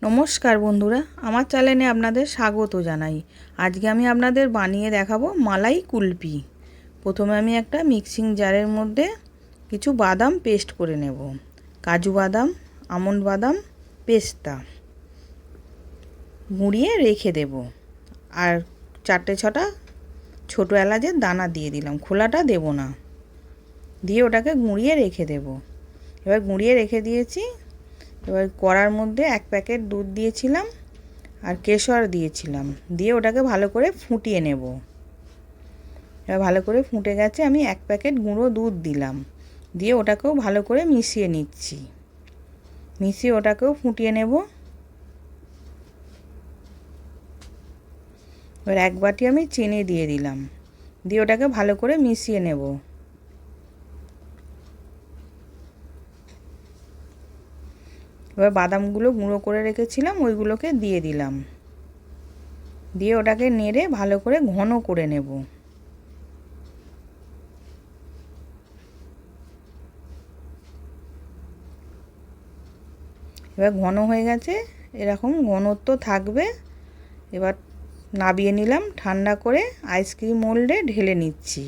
নমস্কার বন্ধুরা, আমার চ্যানেলে আপনাদের স্বাগত জানাই। আজকে আমি আপনাদের বানিয়ে দেখাবো মালাই কুলফি। প্রথমে আমি একটা মিক্সিং জারের মধ্যে কিছু বাদাম পেস্ট করে নেব। কাজু বাদাম, আমন্ড বাদাম, পেস্তা গুঁড়িয়ে রেখে দেব। আর 4-6টা ছোটো এলাচের দানা দিয়ে দিলাম, খোলাটা দেব না। দিয়ে ওটাকে গুঁড়িয়ে রেখে দেব। এবার গুঁড়িয়ে রেখে দিয়েছি। এবার কড়ার মধ্যে 1 প্যাকেট দুধ দিয়েছিলাম আর কেশর দিয়েছিলাম, দিয়ে ওটাকে ভালো করে ফুটিয়ে নেব। এবার ভালো করে ফুটে গেছে, আমি 1 প্যাকেট গুঁড়ো দুধ দিলাম, দিয়ে ওটাকেও ভালো করে মিশিয়ে নিচ্ছি। মিশিয়ে ওটাকেও ফুটিয়ে নেব। এবার 1 বাটি আমি চিনি দিয়ে দিলাম, দিয়ে ওটাকে ভালো করে মিশিয়ে নেব। এবার বাদামগুলো গুঁড়ো করে রেখেছিলাম ওইগুলোকে দিয়ে দিলাম, দিয়ে ওটাকে নেড়ে ভালো করে ঘন করে নেব। এবার ঘন হয়ে গেছে, এরকম ঘনত্ব থাকবে। এবার নাবিয়ে নিলাম, ঠান্ডা করে আইসক্রিম মোল্ডে ঢেলে নিচ্ছি।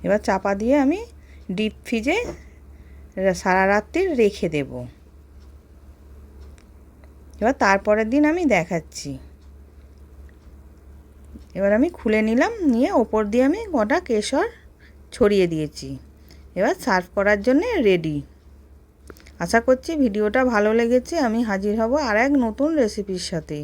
এবার চাপা দিয়ে আমি ডিপ ফ্রিজে সারা রাত্রি রেখে দেব। এবার তারপরের দিন আমি দেখাচ্ছি। এবার আমি খুলে নিলাম, নিয়ে ওপর দিয়ে আমি গোটা কেশর ছড়িয়ে দিয়েছি। এবার সার্ভ করার জন্য রেডি। আশা করছি ভিডিওটা ভালো লেগেছে। আমি হাজির হব আর এক নতুন রেসিপির সাথে।